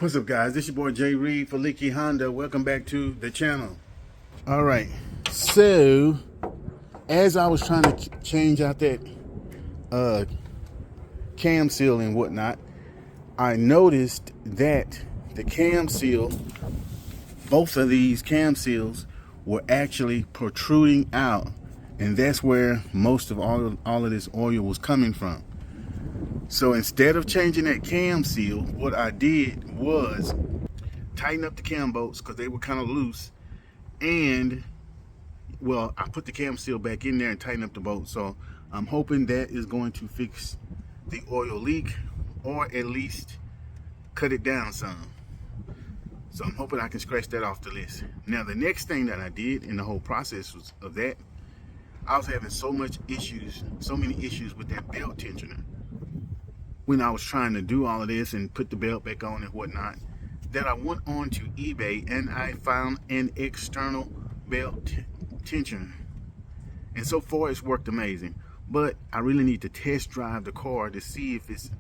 What's up, guys? This your boy Jay Reed for Leaky Honda. Welcome back to the channel. All right, so as I was trying to change out that cam seal and whatnot, I noticed that the cam seal, both of these cam seals were actually protruding out, and that's where most of all of this oil was coming from. So instead of changing that cam seal, what I did was tighten up the cam bolts because they were kind of loose, and well, I put the cam seal back in there and tighten up the bolts. So I'm hoping that is going to fix the oil leak, or at least cut it down some. So I'm hoping I can scratch that off the list. Now, the next thing that I did in the whole process of that, I was having so many issues with that belt tensioner when I was trying to do all of this and put the belt back on and whatnot, that I went on to eBay and I found an external belt tensioner. And so far it's worked amazing, but I really need to test drive the car to see if it's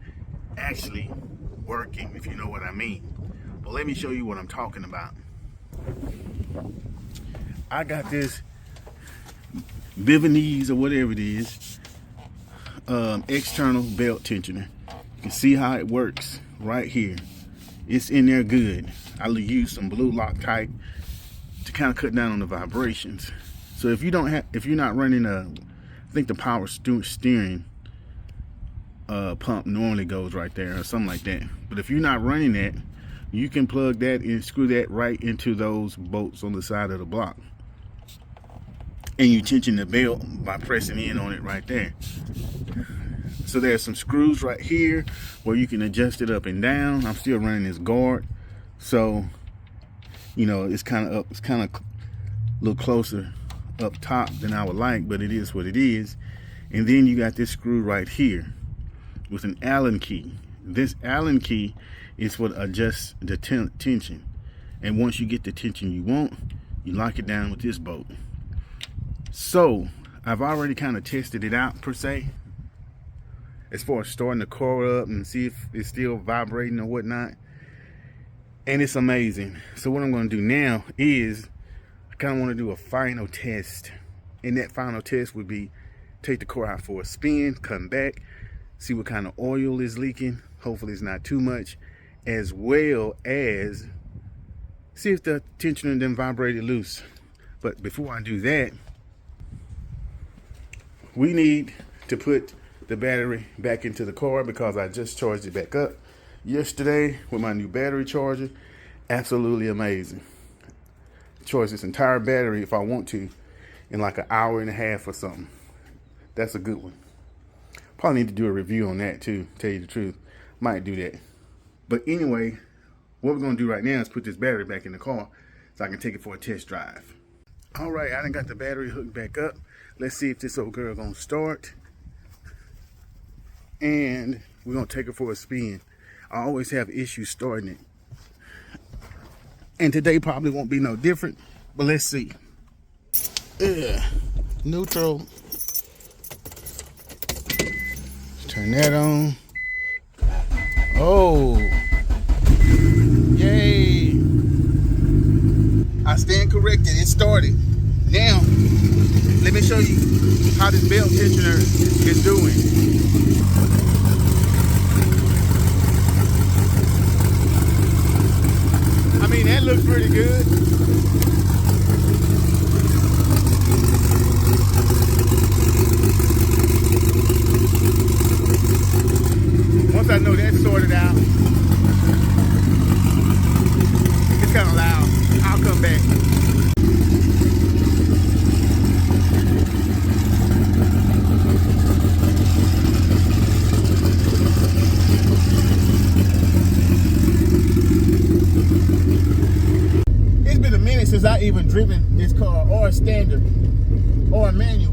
actually working, if you know what I mean. But let me show you what I'm talking about. I got this Vivanese or whatever it is, external belt tensioner. You can see how it works right here. It's in there good. I'll use some blue Loctite to kind of cut down on the vibrations. So if you're not running I think the power steering pump normally goes right there or something like that. But if you're not running that, you can plug that and screw that right into those bolts on the side of the block. And you tension the belt by pressing in on it right there. So there's some screws right here where you can adjust it up and down. I'm still running this guard, so you know it's kind of up. It's kind of a little closer up top than I would like, but it is what it is. And then you got this screw right here with an Allen key. This Allen key is what adjusts the tension. And once you get the tension you want, you lock it down with this bolt. So I've already kind of tested it out per se, as far as starting the car up and see if it's still vibrating or whatnot. And it's amazing. So what I'm going to do now is I kind of want to do a final test. And that final test would be take the car out for a spin, come back, see what kind of oil is leaking. Hopefully it's not too much, as well as see if the tensioner then vibrated loose. But before I do that, we need to put the battery back into the car because I just charged it back up yesterday with my new battery charger. Absolutely amazing. Charge this entire battery if I want to in like an hour and a half or something. That's a good one. Probably need to do a review on that too, tell you the truth. Might do that. But anyway, what we're gonna do right now is put this battery back in the car so I can take it for a test drive. All right, I done got the battery hooked back up. Let's see if this old girl gonna start. And we're gonna take it for a spin. I always have issues starting it, and today probably won't be no different, but let's see. Neutral. Turn that on. Oh, yay. I stand corrected, it started. Now let me show you how this belt tensioner is doing. I mean, that looks pretty good. Once I know that's sorted out, it's kind of loud. I'll come back. Since I even driven this car, or a standard, or a manual.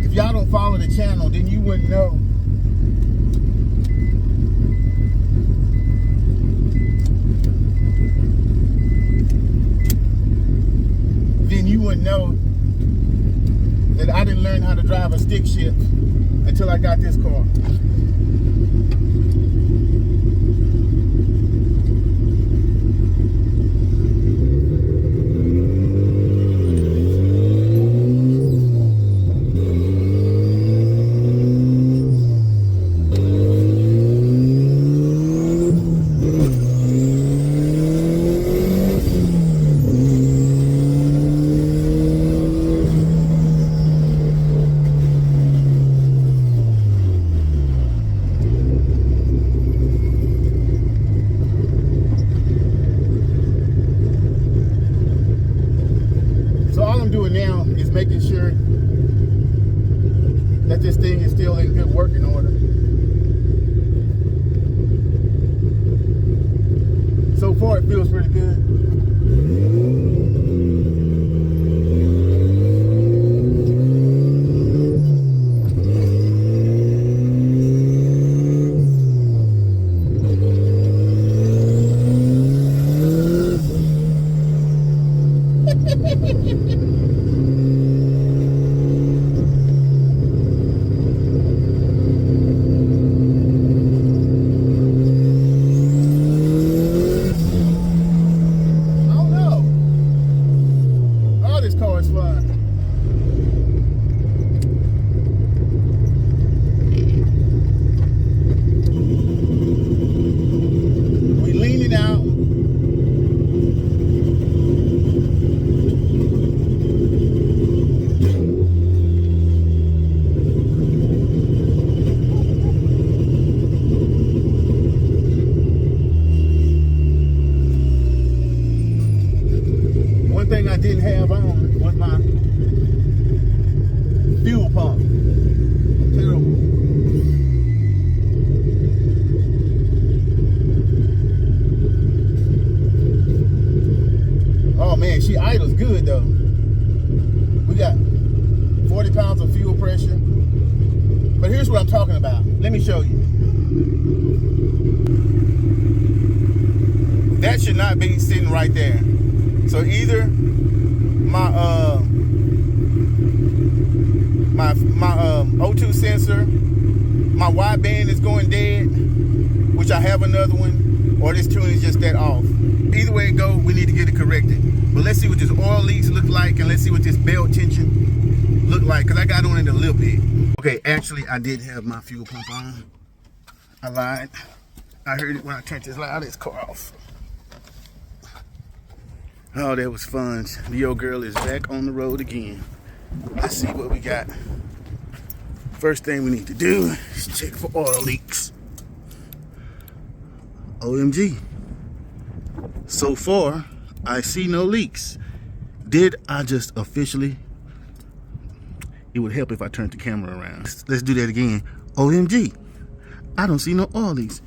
If y'all don't follow the channel, then you wouldn't know. Then you wouldn't know that I didn't learn how to drive a stick shift until I got this car. Now is making sure that this thing is still in good working order. So far, it feels pretty good. I didn't have on was my fuel pump. Terrible. Oh man, she idles good though. We got 40 pounds of fuel pressure. But here's what I'm talking about. Let me show you. That should not be sitting right there. So either my O2 sensor, my wideband is going dead, which I have another one, or this tune is just that off. Either way it go, we need to get it corrected. But let's see what this oil leaks look like, and let's see what this belt tension look like, because I got on it a little bit. Okay, actually I did have my fuel pump on. I lied. I heard it when I turned this car off. Oh, that was fun. The old girl is back on the road again. Let's see what we got. First thing we need to do is check for oil leaks. OMG. So far, I see no leaks. Did I just officially? It would help if I turned the camera around. Let's do that again. OMG. I don't see no oil leaks.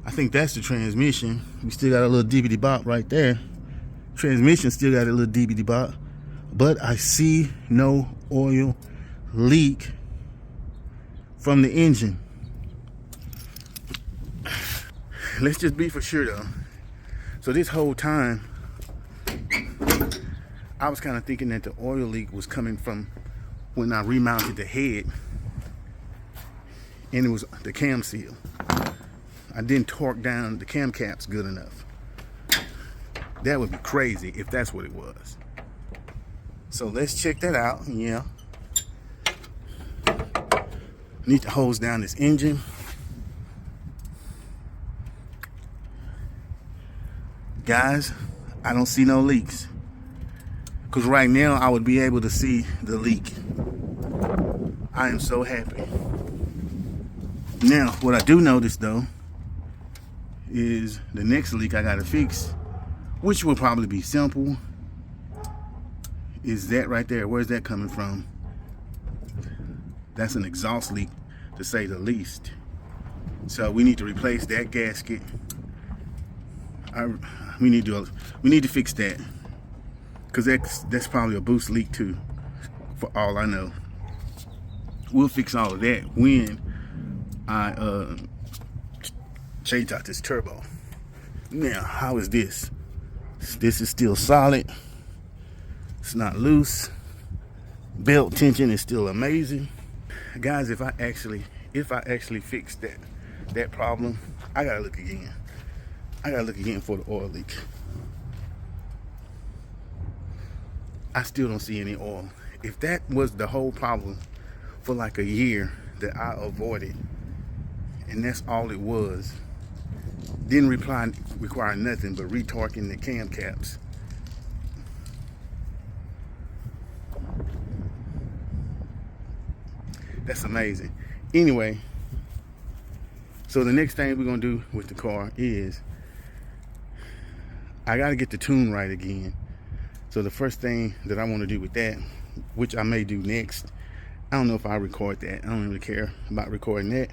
I think that's the transmission. We still got a little dibbity bop right there. Transmission still got a little dibbity bop, but I see no oil leak from the engine. Let's just be for sure though. So this whole time I was kind of thinking that the oil leak was coming from when I remounted the head and it was the cam seal. I didn't torque down the cam caps good enough. That would be crazy if that's what it was. So let's check that out. Yeah. Need to hose down this engine. Guys, I don't see no leaks. Because right now I would be able to see the leak. I am so happy. Now, what I do notice though is the next leak I gotta fix, which will probably be simple, is that right there. Where's that coming from? That's an exhaust leak, to say the least. So we need to replace that gasket. We need to fix that, because that's probably a boost leak too, for all I know. We'll fix all of that when I change out this turbo. Now, how is this? This is still solid. It's not loose. Belt tension is still amazing. Guys, if I actually fix that problem, I gotta look again. I gotta look again for the oil leak. I still don't see any oil. If that was the whole problem for like a year that I avoided, and that's all it was, didn't require nothing but retorquing the cam caps. That's amazing. Anyway, so the next thing we're gonna do with the car is I gotta get the tune right again. So the first thing that I want to do with that, which I may do next, I don't know if I record that. I don't really care about recording that.